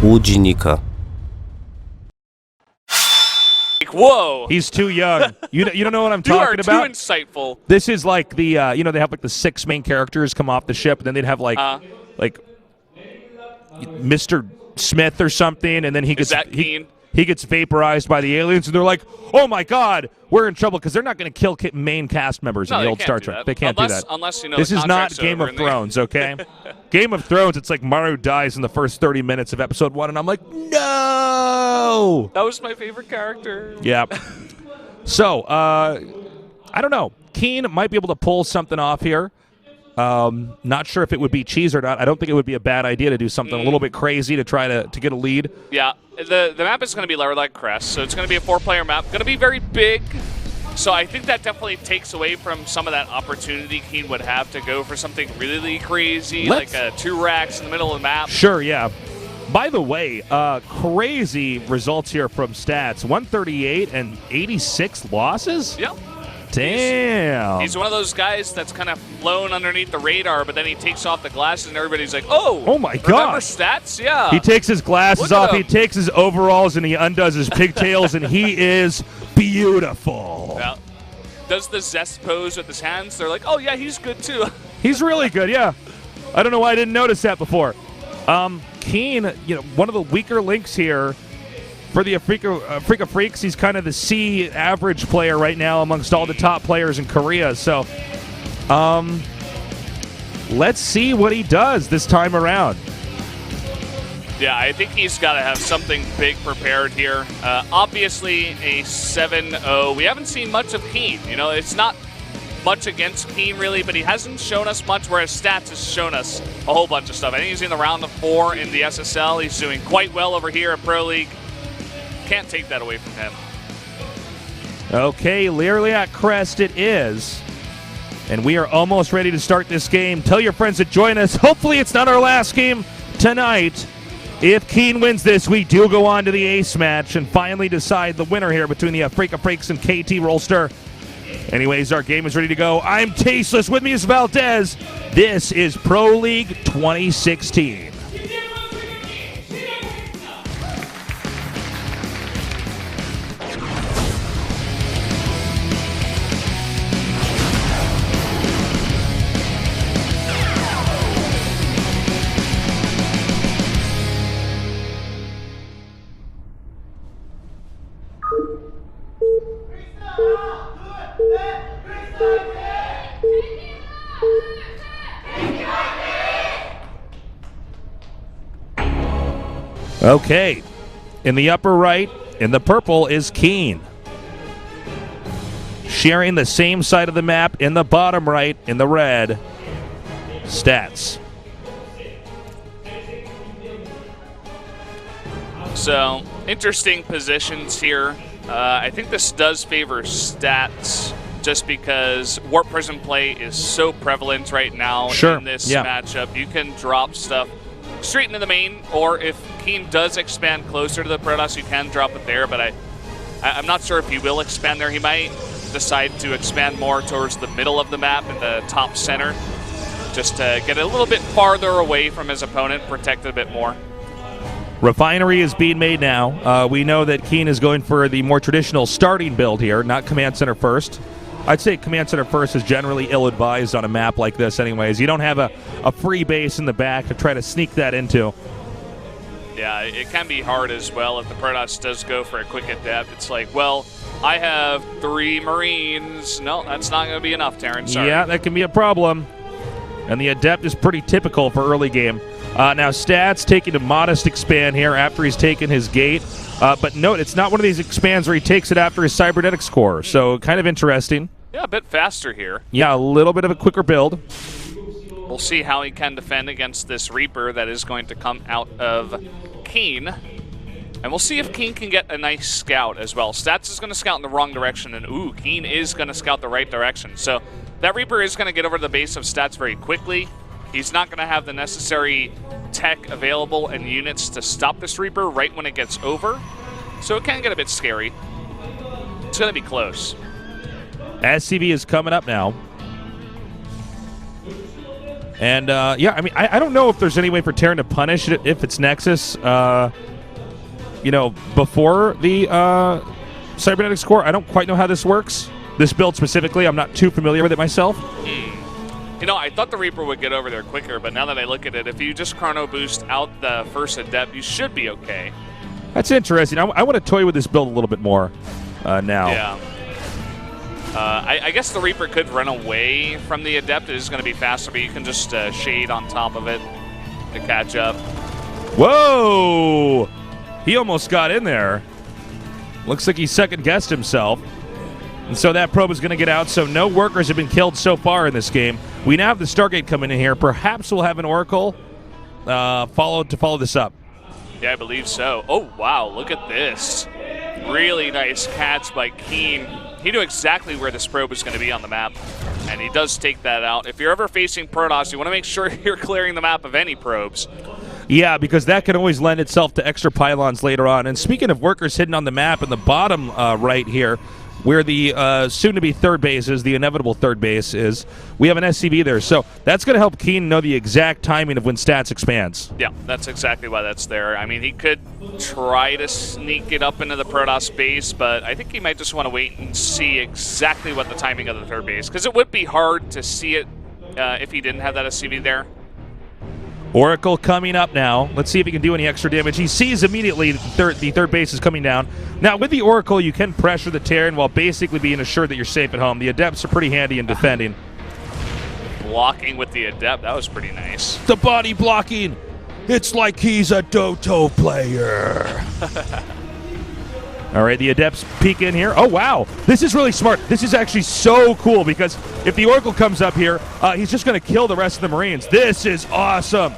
Łudzinika. Whoa! He's too young. You don't know what I'm You are talking about? too insightful. This is like the you know, they have like the 6 main characters come off the ship, and then they'd have like Mr. Smith or something, and then he gets he gets vaporized by the aliens, and they're like, "Oh my God, we're in trouble," because they're not going to kill main cast members in the old Star Trek. They can't do that. Unless you know this is not Game of Thrones, okay? Game of Thrones, it's like Maru dies in the first 30 minutes of episode 1, and I'm like, no. That was my favorite character. Yeah. So I don't know. KeeN might be able to pull something off here. Not sure if it would be cheese or not. I don't think it would be a bad idea to do something a little bit crazy to try to get a lead. Yeah, the map is going to be Lerilak Crest, so it's going to be a 4-player map. Going to be very big, so I think that definitely takes away from some of that opportunity KeeN would have to go for something really crazy, like 2 racks in the middle of the map. Sure, yeah. By the way, crazy results here from stats. 138 and 86 losses? Yep. Damn. He's one of those guys that's kind of flown underneath the radar, but then he takes off the glasses and everybody's like, oh my God. Remember stats? Yeah. He takes his glasses off, he takes his overalls, and he undoes his pigtails, and he is beautiful. Yeah. Does the zest pose with his hands. They're like, oh, yeah, he's good too. He's really good, yeah. I don't know why I didn't notice that before. KeeN, you know, one of the weaker links here for the Afreeca Freaks. He's kind of the C average player right now amongst all the top players in Korea. So, let's see what he does this time around. Yeah, I think he's got to have something big prepared here. Obviously, a 7-0. We haven't seen much of KeeN. You know, it's not much against KeeN, really, but he hasn't shown us much, whereas Stats has shown us a whole bunch of stuff. I think he's in the round of 4 in the SSL. He's doing quite well over here at Pro League. Can't take that away from him. Okay, Lerilak Crest it is. And we are almost ready to start this game. Tell your friends to join us. Hopefully it's not our last game tonight. If KeeN wins this, we do go on to the ace match and finally decide the winner here between the Afreeca Freaks and KT Rollster. Anyways, our game is ready to go. I'm Tasteless. With me is Valdez. This is Pro League 2016. Okay, in the upper right, in the purple, is KeeN. Sharing the same side of the map in the bottom right, in the red, Stats. So, interesting positions here. I think this does favor Stats just because Warp Prism play is so prevalent right now in this matchup. You can drop stuff straight into the main, or if KeeN does expand closer to the Protoss, you can drop it there, but I'm not sure if he will expand there. He might decide to expand more towards the middle of the map in the top center, just to get a little bit farther away from his opponent, protect it a bit more. Refinery is being made now. We know that KeeN is going for the more traditional starting build here, not Command Center first. I'd say Command Center first is generally ill-advised on a map like this anyways. You don't have a free base in the back to try to sneak that into. Yeah, it can be hard as well if the Protoss does go for a quick adept. It's like, well, I have 3 Marines. No, that's not going to be enough, Terrence. Sorry. Yeah, that can be a problem. And the adept is pretty typical for early game. Now, Stats taking a modest expand here after he's taken his gate. But note, it's not one of these expands where he takes it after his cybernetics core. So kind of interesting. Yeah, a bit faster here. Yeah, a little bit of a quicker build. We'll see how he can defend against this Reaper that is going to come out of KeeN. And we'll see if KeeN can get a nice scout as well. Stats is going to scout in the wrong direction, and ooh, KeeN is going to scout the right direction. So that Reaper is going to get over to the base of Stats very quickly. He's not going to have the necessary tech available and units to stop this Reaper right when it gets over. So it can get a bit scary. It's going to be close. SCV is coming up now. And, yeah, I mean, I don't know if there's any way for Terran to punish it if it's Nexus, you know, before the Cybernetics Core. I don't quite know how this works. This build specifically, I'm not too familiar with it myself. You know, I thought the Reaper would get over there quicker, but now that I look at it, if you just chrono boost out the first Adept, you should be okay. That's interesting. I want to toy with this build a little bit more now. Yeah. I guess the Reaper could run away from the Adept. It is going to be faster, but you can just shade on top of it to catch up. Whoa! He almost got in there. Looks like he second-guessed himself. And so that probe is going to get out, so no workers have been killed so far in this game. We now have the Stargate coming in here. Perhaps we'll have an Oracle follow this up. Yeah, I believe so. Oh, wow, look at this. Really nice catch by KeeN. He knew exactly where this probe was going to be on the map, and he does take that out. If you're ever facing Protoss, you want to make sure you're clearing the map of any probes. Yeah, because that can always lend itself to extra pylons later on. And speaking of workers hidden on the map in the bottom right here, where the soon-to-be third base is, the inevitable third base is, we have an SCV there. So that's going to help KeeN know the exact timing of when stats expands. Yeah, that's exactly why that's there. I mean, he could try to sneak it up into the Protoss base, but I think he might just want to wait and see exactly what the timing of the third base, because it would be hard to see it if he didn't have that SCV there. Oracle coming up now. Let's see if he can do any extra damage. He sees immediately the third base is coming down. Now, with the Oracle, you can pressure the Terran while basically being assured that you're safe at home. The Adepts are pretty handy in defending. Blocking with the Adept, that was pretty nice. The body blocking. It's like he's a Doto player. All right, the Adepts peek in here. Oh, wow. This is really smart. This is actually so cool because if the Oracle comes up here, he's just going to kill the rest of the Marines. This is awesome.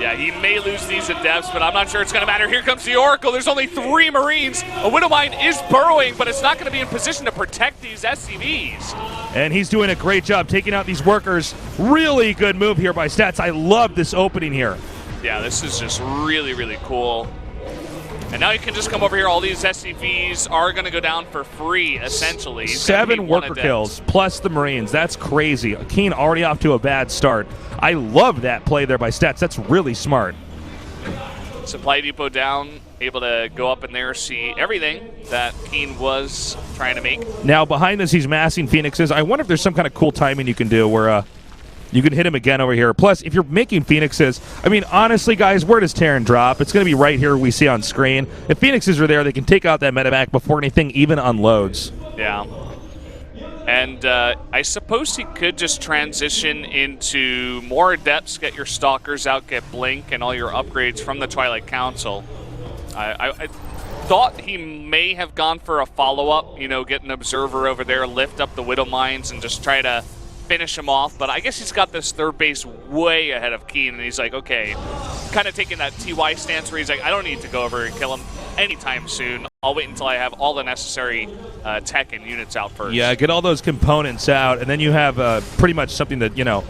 Yeah, he may lose these Adepts, but I'm not sure it's going to matter. Here comes the Oracle. There's only 3 Marines. A Widowmine is burrowing, but it's not going to be in position to protect these SCVs. And he's doing a great job taking out these workers. Really good move here by Stats. I love this opening here. Yeah, this is just really, really cool. And now you can just come over here. All these SCVs are going to go down for free, essentially. 7 worker kills, plus the Marines. That's crazy. KeeN already off to a bad start. I love that play there by Stats. That's really smart. Supply depot down, able to go up in there, see everything that KeeN was trying to make. Now, behind this, he's massing Phoenixes. I wonder if there's some kind of cool timing you can do where you can hit him again over here. Plus, if you're making Phoenixes, I mean, honestly, guys, where does Terran drop? It's going to be right here we see on screen. If Phoenixes are there, they can take out that medevac before anything even unloads. Yeah. And I suppose he could just transition into more Adepts, get your Stalkers out, get Blink, and all your upgrades from the Twilight Council. I thought he may have gone for a follow-up, you know, get an Observer over there, lift up the Widow Mines, and just try to finish him off, but I guess he's got this third base way ahead of KeeN, and he's like, okay, kind of taking that TY stance where he's like, I don't need to go over and kill him anytime soon. I'll wait until I have all the necessary tech and units out first. Yeah, get all those components out, and then you have pretty much something that, you know,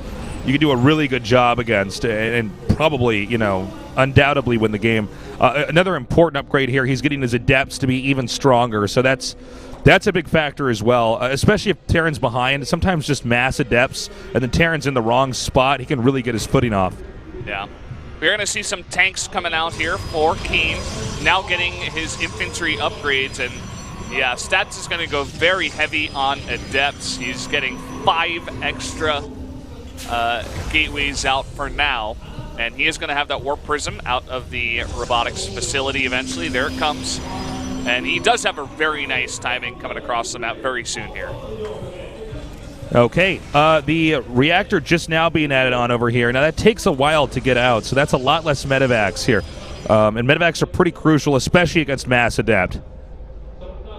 you can do a really good job against, and probably, you know, undoubtedly win the game. Another important upgrade here, he's getting his Adepts to be even stronger, so that's a big factor as well, especially if Terran's behind. Sometimes just mass Adepts, and then Terran's in the wrong spot. He can really get his footing off. Yeah. We're going to see some tanks coming out here for KeeN, now getting his infantry upgrades, and yeah, Stats is going to go very heavy on Adepts. He's getting 5 extra gateways out for now, and he is going to have that Warp Prism out of the robotics facility eventually. There it comes. And he does have a very nice timing coming across the map very soon here. Okay, the reactor just now being added on over here. Now that takes a while to get out, so that's a lot less medevacs here. And medevacs are pretty crucial, especially against mass Adapt.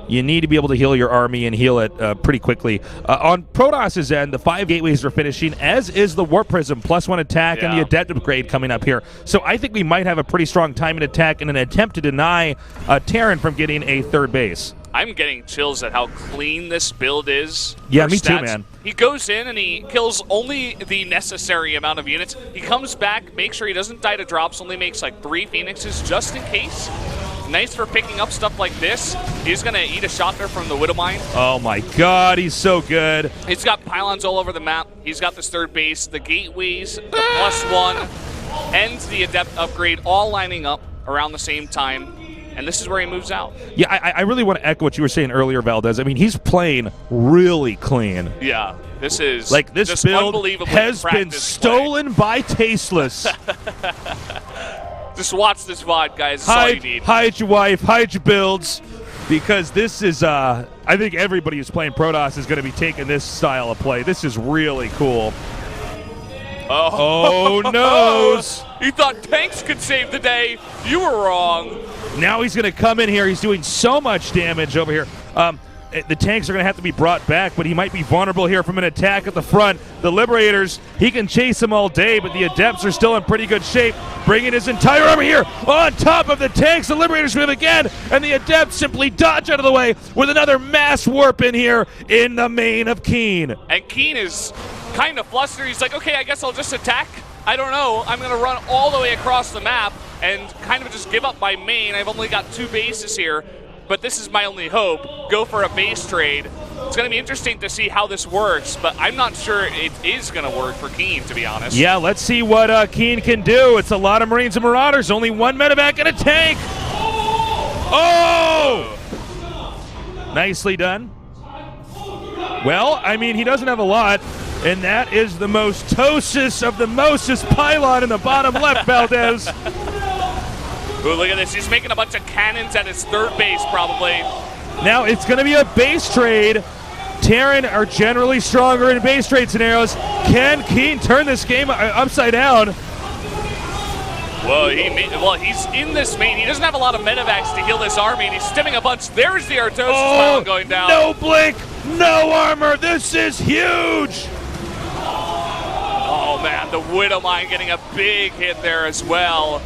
You need to be able to heal your army and heal it pretty quickly. On Protoss's end, the 5 gateways are finishing, as is the Warp Prism, +1 attack, and the Adept upgrade coming up here. So I think we might have a pretty strong timing attack in an attempt to deny Terran from getting a third base. I'm getting chills at how clean this build is. Yeah, me too, man. He goes in and he kills only the necessary amount of units. He comes back, makes sure he doesn't die to drops, only makes like 3 Phoenixes just in case. Nice for picking up stuff like this. He's going to eat a shot there from the Widowmine. Oh my god, he's so good. He's got pylons all over the map. He's got this third base, the gateways, the +1, and the Adept upgrade all lining up around the same time. And this is where he moves out. Yeah, I really want to echo what you were saying earlier, Valdez. I mean, he's playing really clean. Yeah, this is like this just build has been stolen by Tasteless. Just watch this VOD, guys. That's all you need. Hide your wife, hide your builds, because this is, I think everybody who's playing Protoss is going to be taking this style of play. This is really cool. Oh, noes. You thought tanks could save the day. You were wrong. Now he's going to come in here. He's doing so much damage over here. The tanks are going to have to be brought back, but he might be vulnerable here from an attack at the front. The Liberators, he can chase them all day, but the Adepts are still in pretty good shape, bringing his entire army here on top of the tanks. The Liberators move again, and the Adepts simply dodge out of the way with another mass warp in here in the main of KeeN. And KeeN is kind of flustered. He's like, okay, I guess I'll just attack. I don't know. I'm going to run all the way across the map and kind of just give up my main. I've only got 2 bases here, but this is my only hope. Go for a base trade. It's going to be interesting to see how this works, but I'm not sure it is going to work for KeeN, to be honest. Yeah, let's see what KeeN can do. It's a lot of Marines and Marauders. Only 1 medevac and a tank. Oh! Nicely done. Well, I mean, he doesn't have a lot. And that is the most Tosis of the Moses pylon in the bottom left, Valdez. Ooh, look at this. He's making a bunch of cannons at his third base, probably. Now, it's going to be a base trade. Terran are generally stronger in base trade scenarios. Can KeeN turn this game upside down? Whoa, he's in this main. He doesn't have a lot of medevacs to heal this army, and he's stimming a bunch. There's the Artosis pylon going down. No blink, no armor. This is huge. Oh, man, the Widowmine getting a big hit there as well.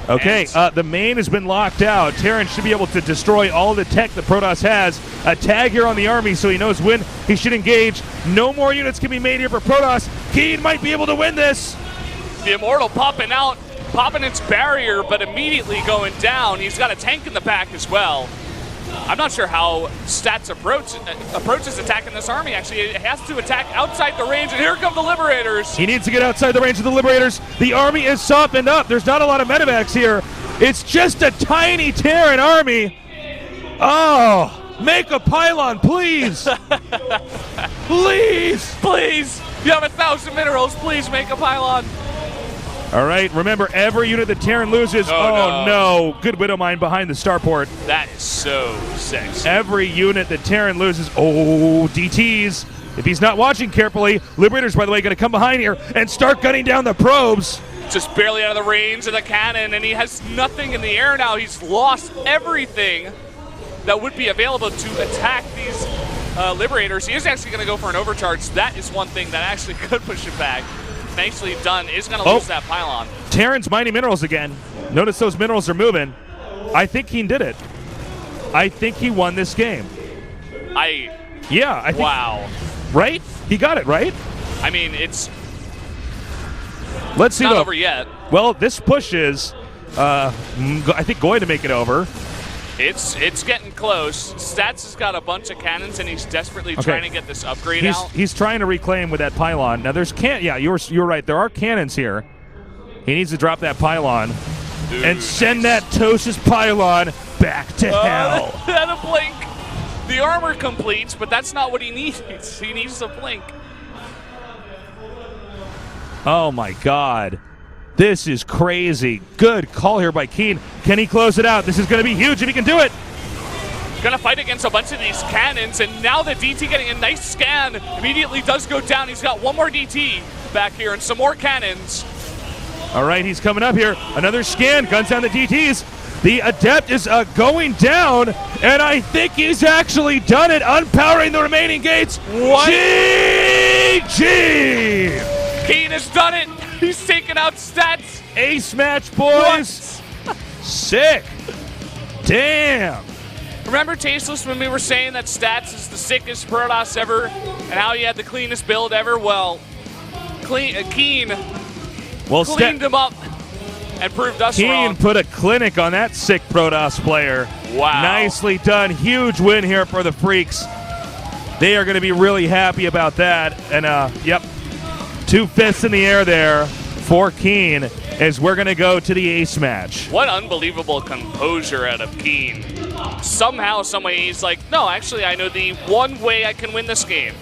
Okay, the main has been locked out. Terran should be able to destroy all the tech that Protoss has. A tag here on the army so he knows when he should engage. No more units can be made here for Protoss. KeeN might be able to win this. The Immortal popping out, popping its barrier, but immediately going down. He's got a tank in the back as well. I'm not sure how Stats approaches attacking this army. Actually, it has to attack outside the range, and here come the Liberators. He needs to get outside the range of the Liberators. The army is softened up. There's not a lot of medevacs here. It's just a tiny Terran army. Oh, make a pylon, please. Please. Please. You have 1,000 minerals. Please make a pylon. All right, remember, every unit that Terran loses, no. Good Widowmine behind the starport. That is so sexy. Every unit that Terran loses, DTs. If he's not watching carefully, Liberators, by the way, going to come behind here and start gunning down the probes. Just barely out of the range of the cannon, and he has nothing in the air now. He's lost everything that would be available to attack these Liberators. He is actually going to go for an overcharge. That is one thing that actually could push him back. Nicely done. Is going to lose that pylon. Terran's mining minerals again. Notice those minerals are moving. I think KeeN did it. I think he won this game. I think. Wow. Right? He got it, right? I mean, it's Let's see. Not over yet. Well, this push is, I think, going to make it over. It's getting close. Stats has got a bunch of cannons, and he's desperately trying to get this upgrade out. He's trying to reclaim with that pylon. Now, there's you're right. There are cannons here. He needs to drop that pylon and send that Tosis pylon back to hell. And a blink. The armor completes, but that's not what he needs. He needs a blink. Oh, my God. This is crazy. Good call here by KeeN. Can he close it out? This is going to be huge if he can do it. Going to fight against a bunch of these cannons, and now the DT getting a nice scan. Immediately does go down. He's got one more DT back here and some more cannons. All right, he's coming up here. Another scan. Guns down the DTs. The Adept is going down, and I think he's actually done it, unpowering the remaining gates. What? GG! KeeN has done it. He's taken out Stats. Ace match, boys. Sick. Damn. Remember, Tasteless, when we were saying that Stats is the sickest Protoss ever and how he had the cleanest build ever? Well, KeeN cleaned him up and proved us KeeN wrong. put a clinic on that sick Protoss player. Wow. Nicely done. Huge win here for the Freaks. They are going to be really happy about that. And, yep, 2 fists in the air there for KeeN as we're going to go to the ace match. What unbelievable composure out of KeeN. Somehow, someway, he's like, no, actually, I know the one way I can win this game.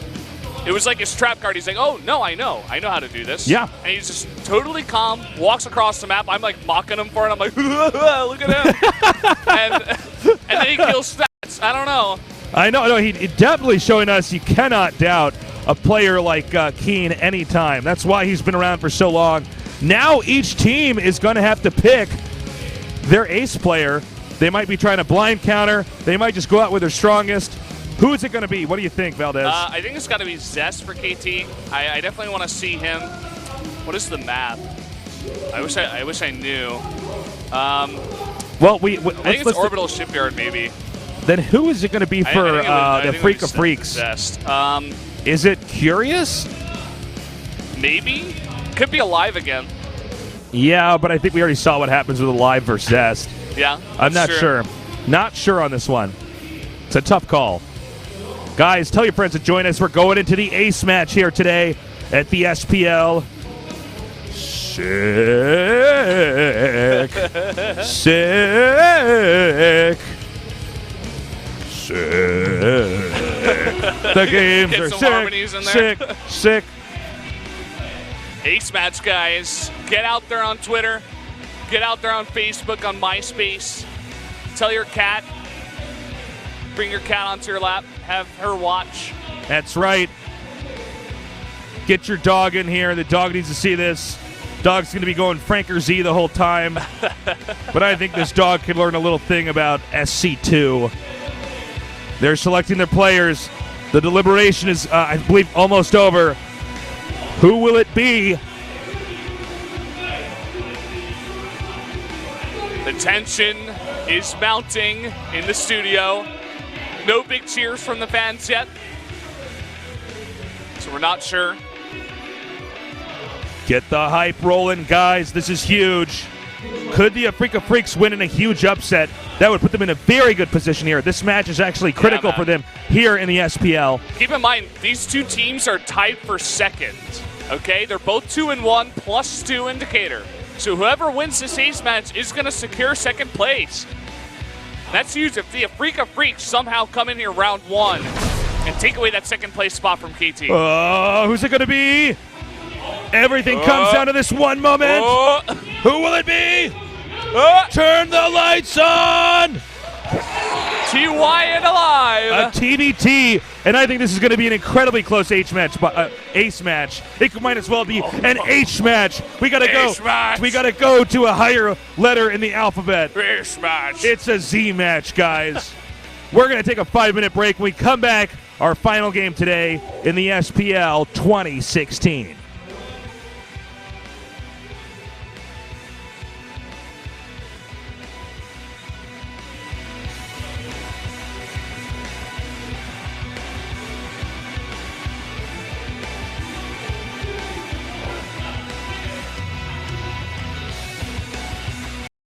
It was like his trap card. He's like, oh, no, I know how to do this. Yeah. And he's just totally calm, walks across the map. I'm like mocking him for it. I'm like, look at him. and then he kills stats. I don't know. I know. No, he definitely showing us you cannot doubt a player like KeeN anytime. That's why he's been around for so long. Now each team is going to have to pick their ace player. They might be trying to blind counter. They might just go out with their strongest. Who is it going to be? What do you think, Valdez? I think it's got to be Zest for KT. I definitely want to see him. What is the map? I wish I knew. Well, I think it's Orbital Shipyard, maybe. Then who is it going to be for the Afreeca Freaks? Zest. Is it Curious? Maybe. Could be Alive again. Yeah, but I think we already saw what happens with Alive versus Zest. Yeah. I'm not sure. Not sure on this one. It's a tough call. Guys, tell your friends to join us. We're going into the ace match here today at the SPL. Sick. Sick. Sick. The games are sick. Sick. Ace match, guys. Get out there on Twitter. Get out there on Facebook, on MySpace. Tell your cat. Bring your cat onto your lap. Have her watch. That's right. Get your dog in here. The dog needs to see this. Dog's going to be going Franker Z the whole time. But I think this dog could learn a little thing about SC2. They're selecting their players. The deliberation is, I believe, almost over. Who will it be? The tension is mounting in the studio. No big cheers from the fans yet. So we're not sure. Get the hype rolling, guys. This is huge. Could the Afreeca Freaks win in a huge upset? That would put them in a very good position here. This match is actually critical for them here in the SPL. Keep in mind, these two teams are tied for second. Okay? They're both 2-1 plus 2 indicator. So whoever wins this ace match is going to secure second place. That's huge if the Afreeca Freaks somehow come in here round 1 and take away that second place spot from KT. Who's it going to be? Everything comes down to this one moment. Who will it be? Turn the lights on! TY and Alive. A TBT, and I think this is going to be an incredibly close ace match. It might as well be an H match. We got to go. We got to go to a higher letter in the alphabet. Ace match. It's a Z match, guys. We're going to take a 5-minute break. When we come back, our final game today in the SPL 2016.